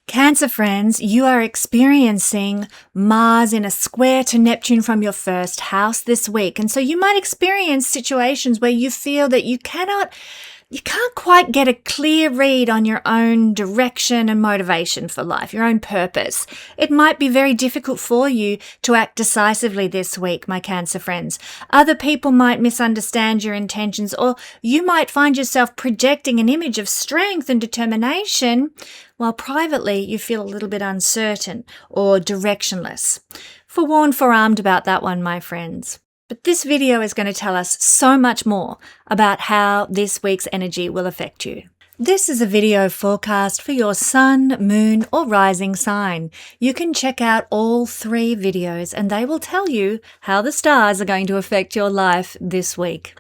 Cancer friends, you are experiencing Mars in a square to Neptune from your first house this week. And so you might experience situations where you feel that you can't quite get a clear read on your own direction and motivation for life, your own purpose. It might be very difficult for you to act decisively this week, my Cancer friends. Other people might misunderstand your intentions, or you might find yourself projecting an image of strength and determination while privately you feel a little bit uncertain or directionless. Forewarned, forearmed about that one, my friends. But this video is going to tell us so much more about how this week's energy will affect you. This is a video forecast for your sun, moon, or rising sign. You can check out all 3 videos and they will tell you how the stars are going to affect your life this week.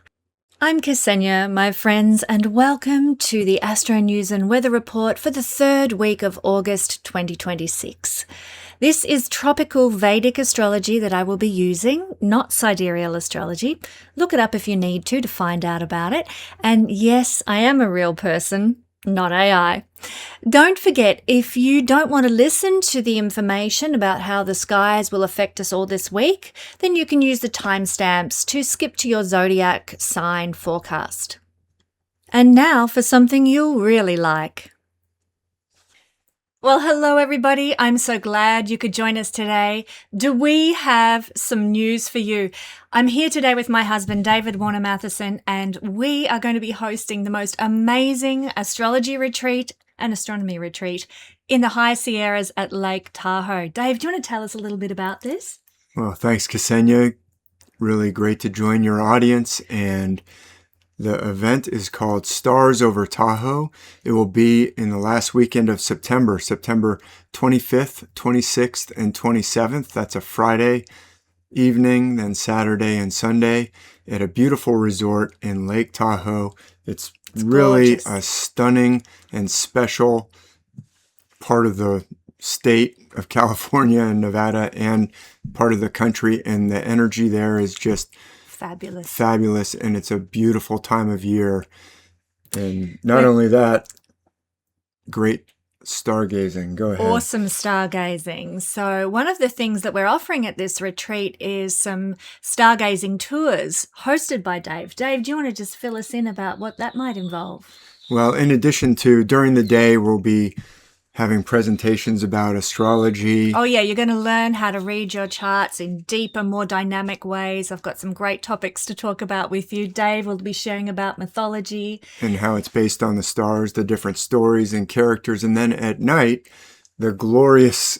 I'm Ksenia, my friends, and welcome to the Astro News and Weather Report for the 3rd week of August 2026. This is tropical Vedic astrology that I will be using, not sidereal astrology. Look it up if you need to find out about it. And yes, I am a real person, not AI. Don't forget, if you don't want to listen to the information about how the skies will affect us all this week, then you can use the timestamps to skip to your zodiac sign forecast. And now for something you'll really like. Well, hello everybody. I'm so glad you could join us today. Do we have some news for you? I'm here today with my husband, David Warner Matheson, and we are going to be hosting the most amazing astrology retreat and astronomy retreat in the High Sierras at Lake Tahoe. Dave, do you want to tell us a little bit about this? Well, thanks, Ksenia. Really great to join your audience, and the event is called Stars Over Tahoe. It will be in the last weekend of September 25th, 26th, and 27th. That's a Friday evening, then Saturday and Sunday at a beautiful resort in Lake Tahoe. It's really gorgeous. a stunning and special part of the state of California and Nevada and part of the country, and the energy there is just fabulous, and it's a beautiful time of year. And not only that, great stargazing. Go ahead. Awesome stargazing. So one of the things that we're offering at this retreat is some stargazing tours hosted by Dave. Dave, do you want to just fill us in about what that might involve? Well, in addition to, during the day, we'll be having presentations about astrology. Oh yeah, you're going to learn how to read your charts in deeper, more dynamic ways. I've got some great topics to talk about with you. Dave will be sharing about mythology. And how it's based on the stars, the different stories and characters. And then at night, the glorious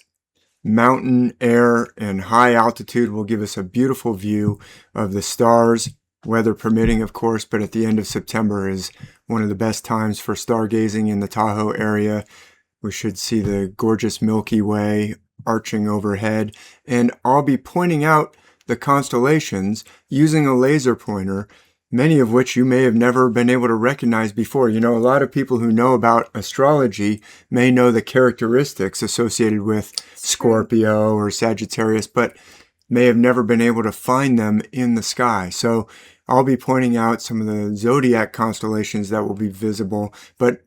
mountain air and high altitude will give us a beautiful view of the stars, weather permitting, of course, but at the end of September is one of the best times for stargazing in the Tahoe area. We should see the gorgeous Milky Way arching overhead, and I'll be pointing out the constellations using a laser pointer, many of which you may have never been able to recognize before. You know, a lot of people who know about astrology may know the characteristics associated with Scorpio or Sagittarius, but may have never been able to find them in the sky. So I'll be pointing out some of the zodiac constellations that will be visible, but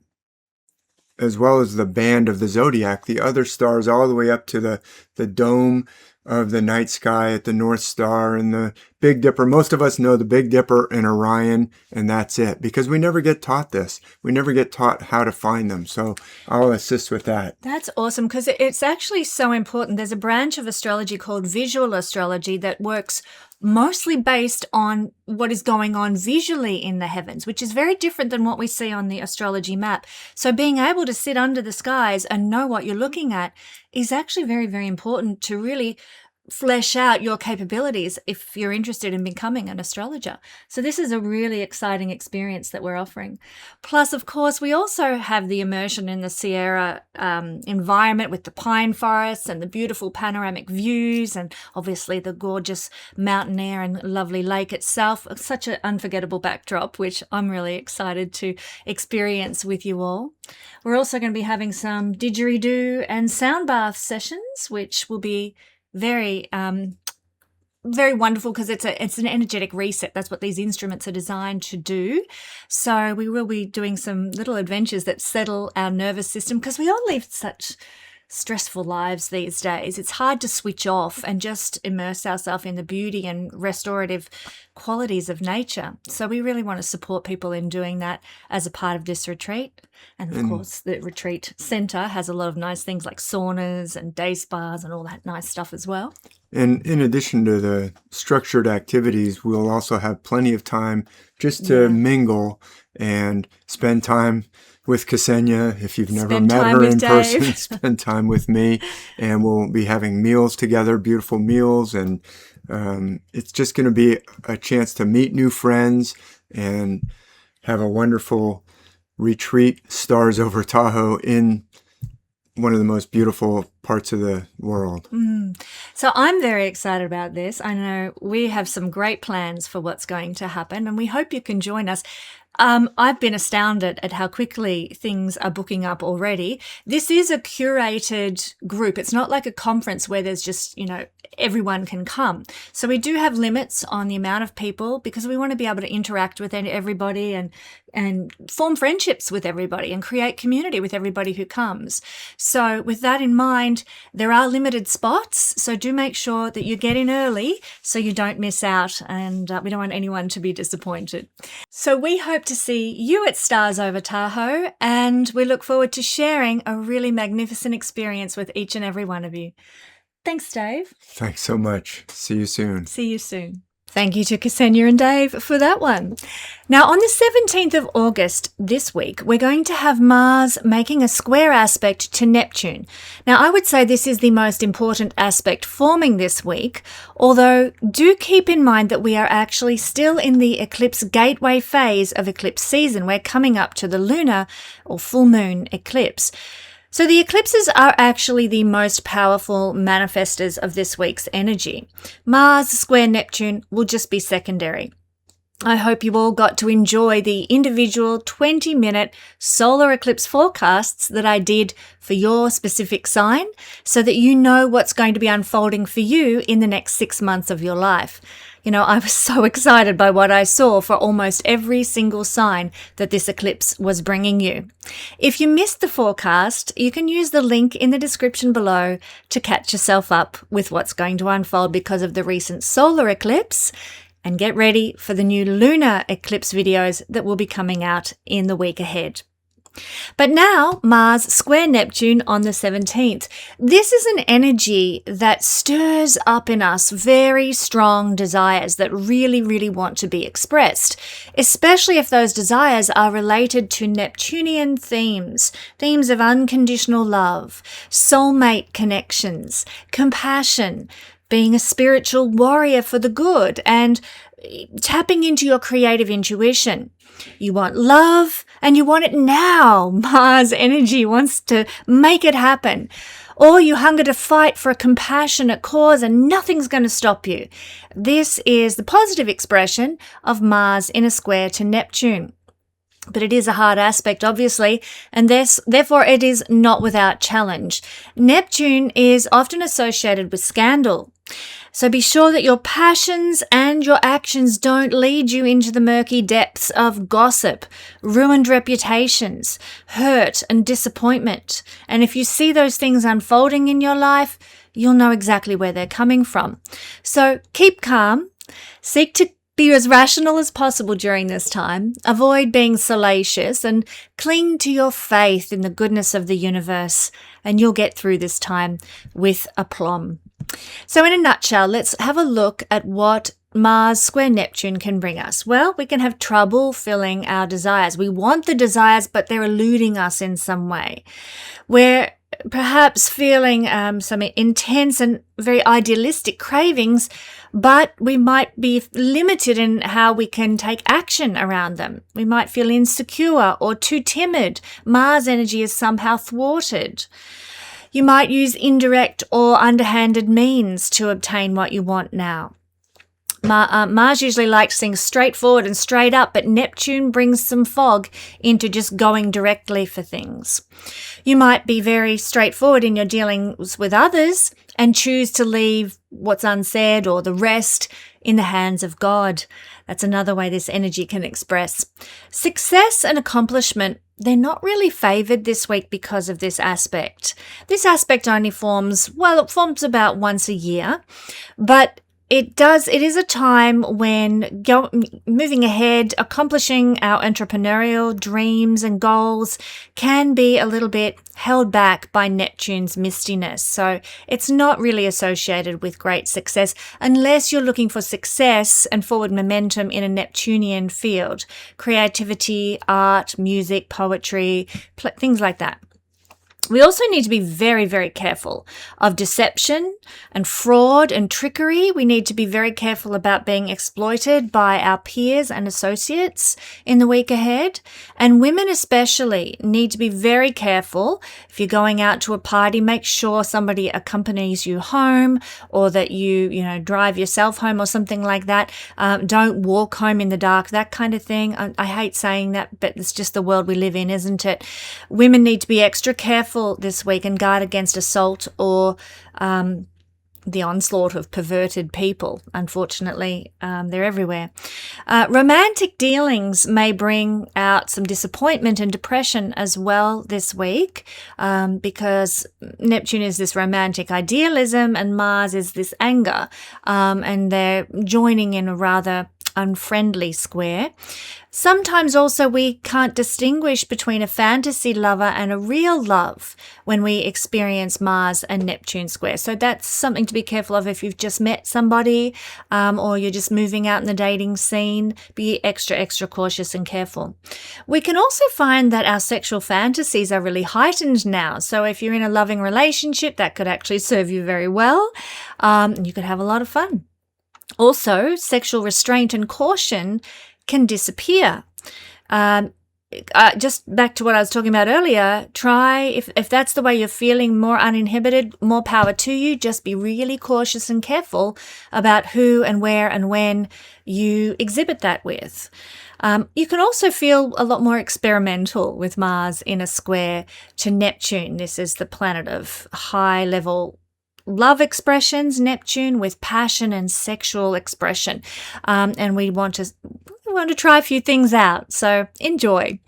as well as the band of the zodiac, the other stars all the way up to the dome of the night sky at the North Star and the Big Dipper. Most of us know the Big Dipper and Orion, and that's it, because we never get taught this. We never get taught how to find them. So I'll assist with that. That's awesome, because it's actually so important. There's a branch of astrology called visual astrology that works mostly based on what is going on visually in the heavens, which is very different than what we see on the astrology map. So being able to sit under the skies and know what you're looking at is actually very, very important to really flesh out your capabilities if you're interested in becoming an astrologer. So this is a really exciting experience that we're offering. Plus, of course, we also have the immersion in the Sierra environment with the pine forests and the beautiful panoramic views, and obviously the gorgeous mountain air and lovely lake itself. Such an unforgettable backdrop, which I'm really excited to experience with you all. We're also going to be having some didgeridoo and sound bath sessions, which will be very very wonderful because it's an energetic reset. That's what these instruments are designed to do. So we will be doing some little adventures that settle our nervous system, because we all live such stressful lives these days, it's hard to switch off and just immerse ourselves in the beauty and restorative qualities of nature. So we really want to support people in doing that as a part of this retreat. And of course, the retreat centre has a lot of nice things like saunas and day spas and all that nice stuff as well. And in addition to the structured activities, we'll also have plenty of time just to mingle and spend time with Ksenia. If you've never met her in person, spend time with me. And we'll be having meals together, beautiful meals. And it's just going to be a chance to meet new friends and have a wonderful retreat, stars over Tahoe, in one of the most beautiful parts of the world. So I'm very excited about this. I know we have some great plans for what's going to happen, and we hope you can join us. I've been astounded at how quickly things are booking up already. This is a curated group. It's not like a conference where there's just, everyone can come. So we do have limits on the amount of people because we want to be able to interact with everybody and form friendships with everybody and create community with everybody who comes. So with that in mind, there are limited spots. So do make sure that you get in early so you don't miss out, and we don't want anyone to be disappointed. So we hope to see you at Stars Over Tahoe, and we look forward to sharing a really magnificent experience with each and every one of you. Thanks, Dave. Thanks so much. See you soon. See you soon. Thank you to Ksenia and Dave for that one. Now, on the 17th of August this week, we're going to have Mars making a square aspect to Neptune. Now, I would say this is the most important aspect forming this week, although do keep in mind that we are actually still in the eclipse gateway phase of eclipse season. We're coming up to the lunar or full moon eclipse. So the eclipses are actually the most powerful manifestors of this week's energy. Mars square Neptune will just be secondary. I hope you all got to enjoy the individual 20-minute solar eclipse forecasts that I did for your specific sign so that you know what's going to be unfolding for you in the next 6 months of your life. I was so excited by what I saw for almost every single sign that this eclipse was bringing you. If you missed the forecast, you can use the link in the description below to catch yourself up with what's going to unfold because of the recent solar eclipse, and get ready for the new lunar eclipse videos that will be coming out in the week ahead. But now, Mars square Neptune on the 17th. This is an energy that stirs up in us very strong desires that really, really want to be expressed, especially if those desires are related to Neptunian themes of unconditional love, soulmate connections, compassion, being a spiritual warrior for the good, and tapping into your creative intuition. You want love and you want it now. Mars energy wants to make it happen. Or you hunger to fight for a compassionate cause and nothing's going to stop you. This is the positive expression of Mars in a square to Neptune. But it is a hard aspect, obviously, and therefore it is not without challenge. Neptune is often associated with scandal. So be sure that your passions and your actions don't lead you into the murky depths of gossip, ruined reputations, hurt and disappointment. And if you see those things unfolding in your life, you'll know exactly where they're coming from. So keep calm, seek to be as rational as possible during this time, avoid being salacious, and cling to your faith in the goodness of the universe, and you'll get through this time with aplomb. So in a nutshell, let's have a look at what Mars square Neptune can bring us. Well, we can have trouble filling our desires. We want the desires, but they're eluding us in some way. We're perhaps feeling some intense and very idealistic cravings, but we might be limited in how we can take action around them. We might feel insecure or too timid. Mars energy is somehow thwarted. You might use indirect or underhanded means to obtain what you want now. Mars usually likes things straightforward and straight up, but Neptune brings some fog into just going directly for things. You might be very straightforward in your dealings with others and choose to leave what's unsaid or the rest in the hands of God. That's another way this energy can express. Success and accomplishment, they're not really favored this week because of this aspect. This aspect only forms about once a year, but it is a time when moving ahead, accomplishing our entrepreneurial dreams and goals can be a little bit held back by Neptune's mistiness. So it's not really associated with great success unless you're looking for success and forward momentum in a Neptunian field. Creativity, art, music, poetry, things like that. We also need to be very, very careful of deception and fraud and trickery. We need to be very careful about being exploited by our peers and associates in the week ahead. And women especially need to be very careful. If you're going out to a party, make sure somebody accompanies you home, or that you drive yourself home or something like that. Don't walk home in the dark, that kind of thing. I hate saying that, but it's just the world we live in, isn't it? Women need to be extra careful this week and guard against assault or the onslaught of perverted people. Unfortunately, they're everywhere. Romantic dealings may bring out some disappointment and depression as well this week, because Neptune is this romantic idealism and Mars is this anger, and they're joining in a rather unfriendly square. Sometimes also we can't distinguish between a fantasy lover and a real love when we experience Mars and Neptune square. So that's something to be careful of if you've just met somebody, or you're just moving out in the dating scene. Be extra cautious and careful. We can also find that our sexual fantasies are really heightened now. So if you're in a loving relationship, that could actually serve you very well. You could have a lot of fun. Also, sexual restraint and caution can disappear. Just back to what I was talking about earlier, try, if that's the way you're feeling, more uninhibited, more power to you. Just be really cautious and careful about who and where and when you exhibit that with. You can also feel a lot more experimental with Mars in a square to Neptune. This is the planet of high-level love expressions, Neptune, with passion and sexual expression. And we want to try a few things out. So enjoy.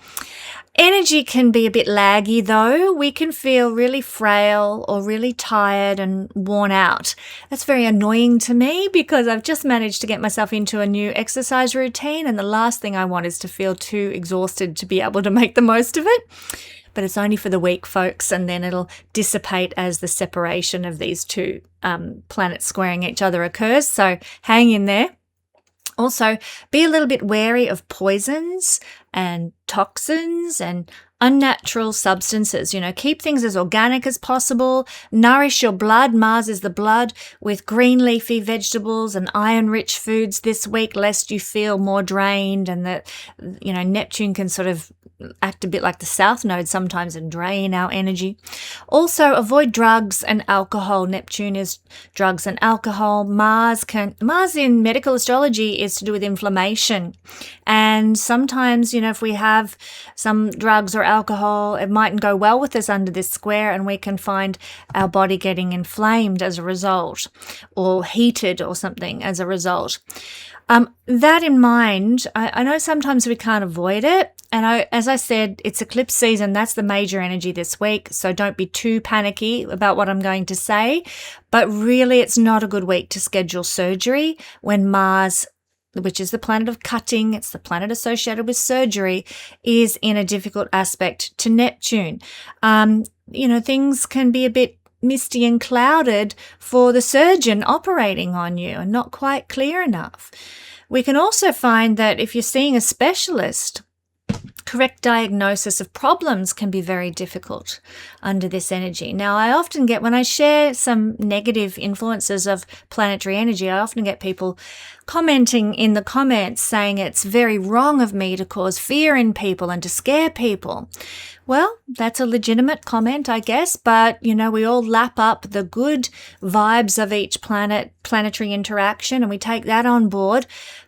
Energy can be a bit laggy though. We can feel really frail or really tired and worn out. That's very annoying to me because I've just managed to get myself into a new exercise routine, and the last thing I want is to feel too exhausted to be able to make the most of it. But it's only for the week, folks, and then it'll dissipate as the separation of these two planets squaring each other occurs. So hang in there. Also, be a little bit wary of poisons and toxins and unnatural substances. Keep things as organic as possible. Nourish your blood. Mars is the blood, with green leafy vegetables and iron-rich foods this week, lest you feel more drained, and that, Neptune can sort of act a bit like the South Node sometimes and drain our energy. Also, avoid drugs and alcohol. Neptune is drugs and alcohol. Mars in medical astrology is to do with inflammation. And sometimes, if we have some drugs or alcohol, it mightn't go well with us under this square, and we can find our body getting inflamed as a result, or heated or something as a result. That in mind, I know sometimes we can't avoid it. And as I said, it's eclipse season. That's the major energy this week. So don't be too panicky about what I'm going to say. But really, it's not a good week to schedule surgery when Mars, which is the planet of cutting, it's the planet associated with surgery, is in a difficult aspect to Neptune. Things can be a bit misty and clouded for the surgeon operating on you and not quite clear enough. We can also find that if you're seeing a specialist, correct diagnosis of problems can be very difficult under this energy. Now, I often get, when I share some negative influences of planetary energy, I often get people commenting in the comments saying it's very wrong of me to cause fear in people and to scare people. Well, that's a legitimate comment, I guess, but, we all lap up the good vibes of each planetary interaction, and we take that on board.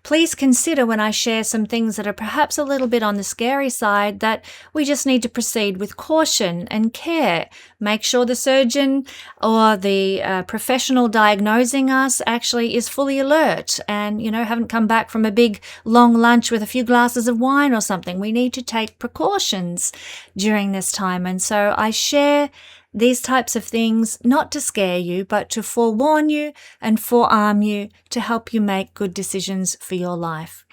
please consider when I share some things that are perhaps a little bit on the scary side that we just need to proceed with caution and care. Make sure the surgeon or the professional diagnosing us actually is fully alert and, haven't come back from a big long lunch with a few glasses of wine or something. We need to take precautions during this time. And so I share these types of things not to scare you, but to forewarn you and forearm you to help you make good decisions for your life.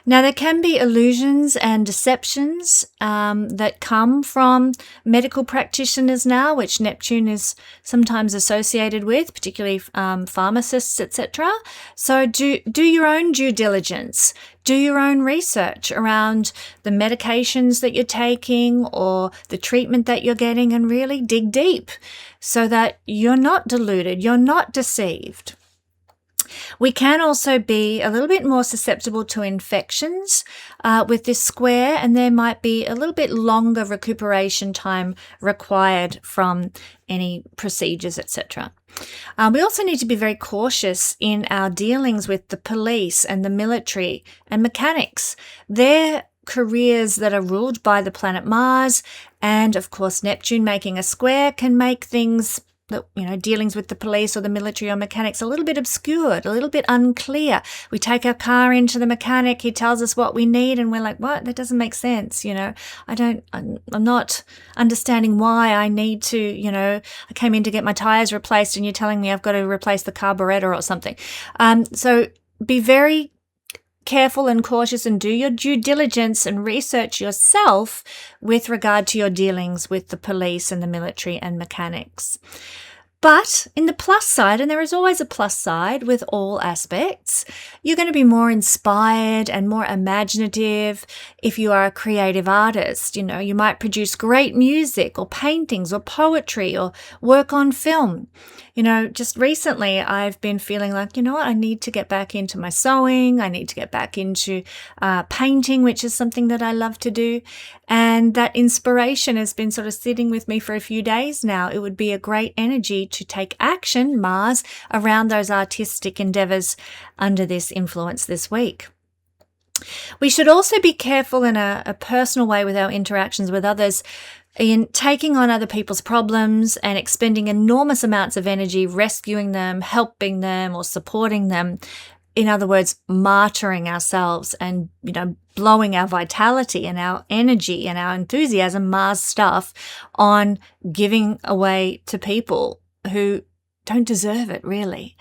Now, there can be illusions and deceptions that come from medical practitioners now, which Neptune is sometimes associated with, particularly pharmacists, etc. So do your own due diligence. Do your own research around the medications that you're taking or the treatment that you're getting, and really dig deep so that you're not deluded, you're not deceived. We can also be a little bit more susceptible to infections with this square, and there might be a little bit longer recuperation time required from any procedures, etc. We also need to be very cautious in our dealings with the police and the military and mechanics. They're careers that are ruled by the planet Mars, and of course Neptune making a square can make things that, dealings with the police or the military or mechanics a little bit obscured, a little bit unclear. We take our car into the mechanic, he tells us what we need, and we're like, what? That doesn't make sense, I'm not understanding why I need to, I came in to get my tires replaced and you're telling me I've got to replace the carburetor or something. So be very careful and cautious and do your due diligence and research yourself with regard to your dealings with the police and the military and mechanics. But in the plus side, and there is always a plus side with all aspects, you're going to be more inspired and more imaginative if you are a creative artist. You might produce great music or paintings or poetry or work on film. Just recently I've been feeling like, I need to get back into my sewing. I need to get back into painting, which is something that I love to do. And that inspiration has been sort of sitting with me for a few days now. It would be a great energy to take action, Mars, around those artistic endeavors under this influence this week. We should also be careful in a personal way with our interactions with others in taking on other people's problems and expending enormous amounts of energy rescuing them, helping them, or supporting them. In other words, martyring ourselves and, blowing our vitality and our energy and our enthusiasm, Mars stuff, on giving away to people who don't deserve it, really.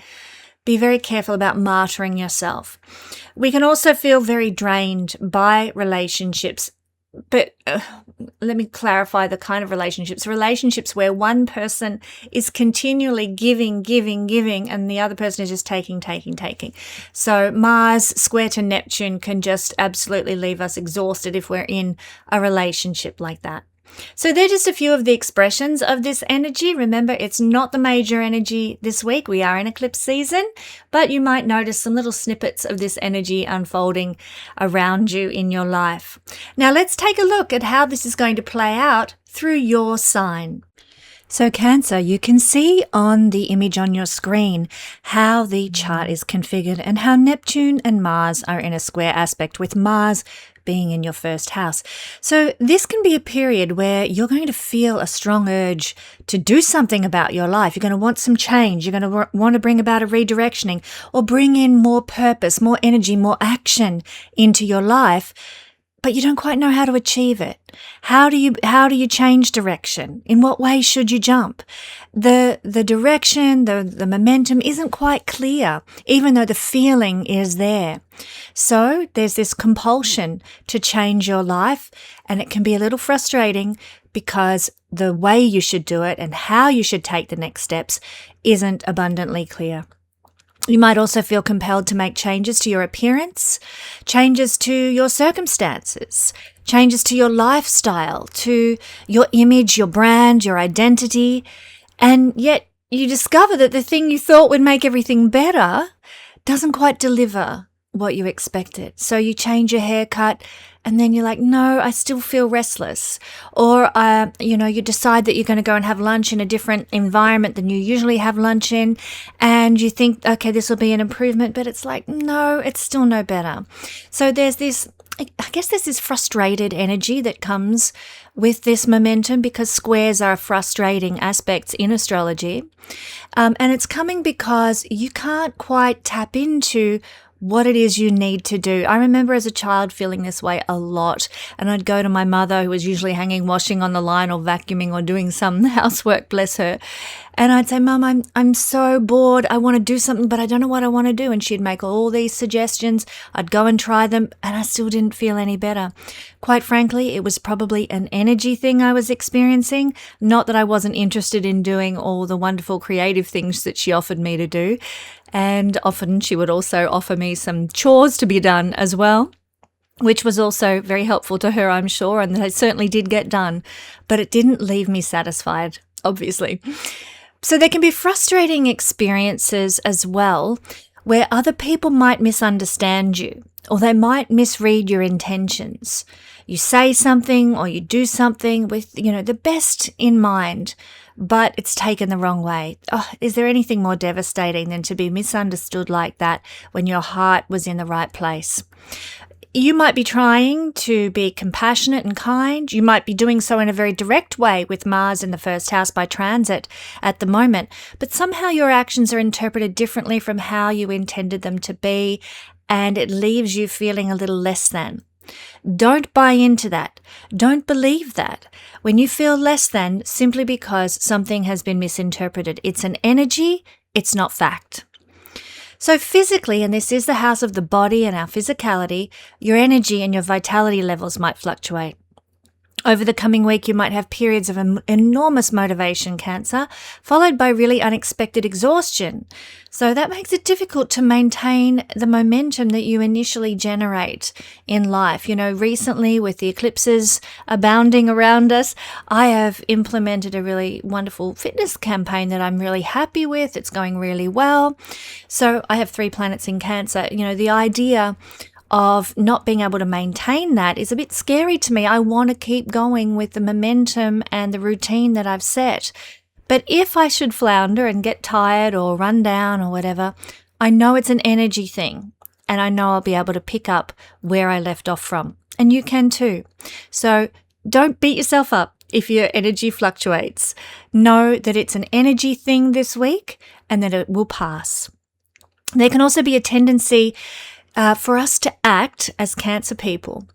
Be very careful about martyring yourself. We can also feel very drained by relationships. But let me clarify the kind of relationships where one person is continually giving, and the other person is just taking. So Mars square to Neptune can just absolutely leave us exhausted if we're in a relationship like that. So they're just a few of the expressions of this energy. Remember, it's not the major energy this week. We are in eclipse season, but you might notice some little snippets of this energy unfolding around you in your life. Now let's take a look at how this is going to play out through your sign. So Cancer, you can see on the image on your screen how the chart is configured and how Neptune and Mars are in a square aspect, with Mars being in your first house. So this can be a period where you're going to feel a strong urge to do something about your life. You're going to want some change. You're going to want to bring about a redirectioning or bring in more purpose, more energy, more action into your life. But you don't quite know how to achieve it. How do you change direction? In what way should you jump? The direction, the momentum isn't quite clear, even though the feeling is there. So there's this compulsion to change your life, and it can be a little frustrating because the way you should do it and how you should take the next steps isn't abundantly clear. You might also feel compelled to make changes to your appearance, changes to your circumstances, changes to your lifestyle, to your image, your brand, your identity, and yet you discover that the thing you thought would make everything better doesn't quite deliver what you expected. So you change your haircut and then you're like, no, I still feel restless. Or, you decide that you're going to go and have lunch in a different environment than you usually have lunch in. And you think, okay, this will be an improvement, but it's like, no, it's still no better. So there's this frustrated energy that comes with this momentum, because squares are frustrating aspects in astrology. And it's coming because you can't quite tap into what it is you need to do. I remember as a child feeling this way a lot, and I'd go to my mother, who was usually hanging washing on the line or vacuuming or doing some housework, bless her. And I'd say, Mum, I'm so bored. I want to do something, but I don't know what I want to do. And she'd make all these suggestions. I'd go and try them, and I still didn't feel any better. Quite frankly, it was probably an energy thing I was experiencing, not that I wasn't interested in doing all the wonderful creative things that she offered me to do. And often she would also offer me some chores to be done as well, which was also very helpful to her, I'm sure, and they certainly did get done. But it didn't leave me satisfied, obviously. So there can be frustrating experiences as well, where other people might misunderstand you, or they might misread your intentions. You say something or you do something with, the best in mind, but it's taken the wrong way. Oh, is there anything more devastating than to be misunderstood like that when your heart was in the right place? You might be trying to be compassionate and kind. You might be doing so in a very direct way with Mars in the first house by transit at the moment, but somehow your actions are interpreted differently from how you intended them to be, and it leaves you feeling a little less than. Don't buy into that. Don't believe that. When you feel less than, simply because something has been misinterpreted. It's an energy, it's not fact. So physically, and this is the house of the body and our physicality, your energy and your vitality levels might fluctuate. Over the coming week, you might have periods of enormous motivation, Cancer, followed by really unexpected exhaustion. So that makes it difficult to maintain the momentum that you initially generate in life. Recently with the eclipses abounding around us, I have implemented a really wonderful fitness campaign that I'm really happy with. It's going really well. So I have 3 planets in Cancer. The idea of not being able to maintain that is a bit scary to me. I want to keep going with the momentum and the routine that I've set. But if I should flounder and get tired or run down or whatever, I know it's an energy thing, and I know I'll be able to pick up where I left off from. And you can too. So don't beat yourself up if your energy fluctuates. Know that it's an energy thing this week and that it will pass. There can also be a tendency for us to act as Cancer people.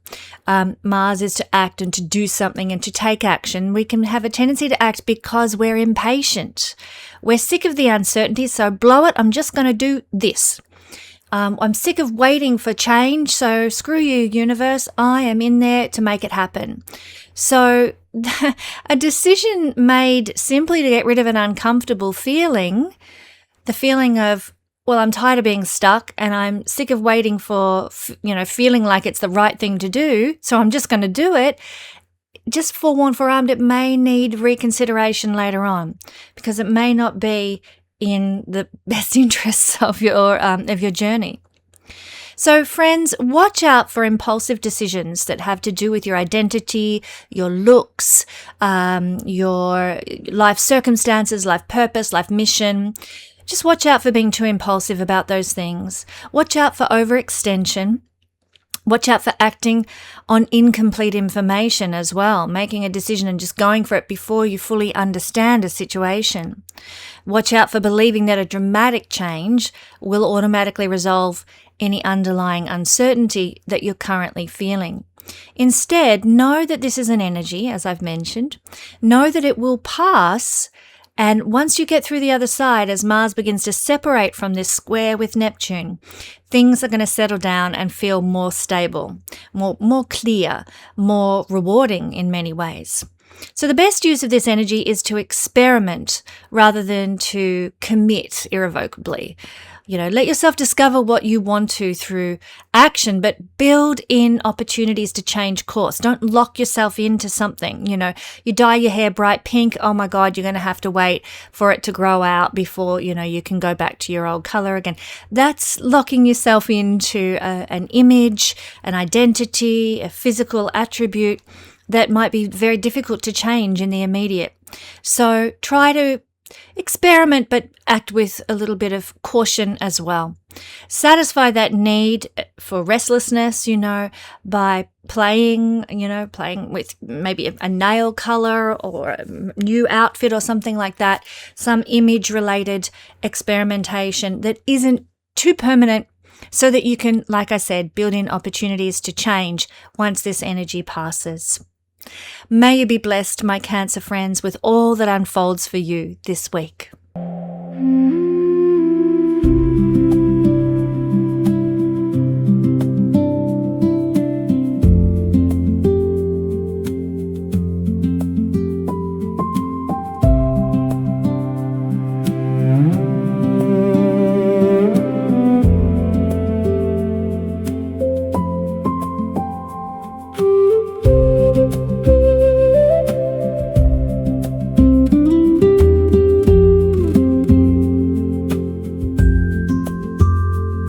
Mars is to act and to do something and to take action. We can have a tendency to act because we're impatient. We're sick of the uncertainty, so blow it, I'm just going to do this. I'm sick of waiting for change, so screw you, universe. I am in there to make it happen. So a decision made simply to get rid of an uncomfortable feeling, the feeling of, well, I'm tired of being stuck and I'm sick of waiting for, feeling like it's the right thing to do, so I'm just going to do it. Just forewarned, forearmed, it may need reconsideration later on because it may not be in the best interests of your journey. So friends, watch out for impulsive decisions that have to do with your identity, your looks, your life circumstances, life purpose, life mission. Just watch out for being too impulsive about those things. Watch out for overextension. Watch out for acting on incomplete information as well, making a decision and just going for it before you fully understand a situation. Watch out for believing that a dramatic change will automatically resolve any underlying uncertainty that you're currently feeling. Instead, know that this is an energy, as I've mentioned. Know that it will pass. And once you get through the other side, as Mars begins to separate from this square with Neptune, things are going to settle down and feel more stable, more clear, more rewarding in many ways. So the best use of this energy is to experiment rather than to commit irrevocably. Let yourself discover what you want to through action, but build in opportunities to change course. Don't lock yourself into something. You dye your hair bright pink. Oh my God, you're going to have to wait for it to grow out before, you can go back to your old color again. That's locking yourself into an image, an identity, a physical attribute that might be very difficult to change in the immediate. So try to experiment, but act with a little bit of caution as well. Satisfy that need for restlessness, by playing with maybe a nail color or a new outfit or something like that. Some image-related experimentation that isn't too permanent, so that you can, like I said, build in opportunities to change once this energy passes. May you be blessed, my Cancer friends, with all that unfolds for you this week.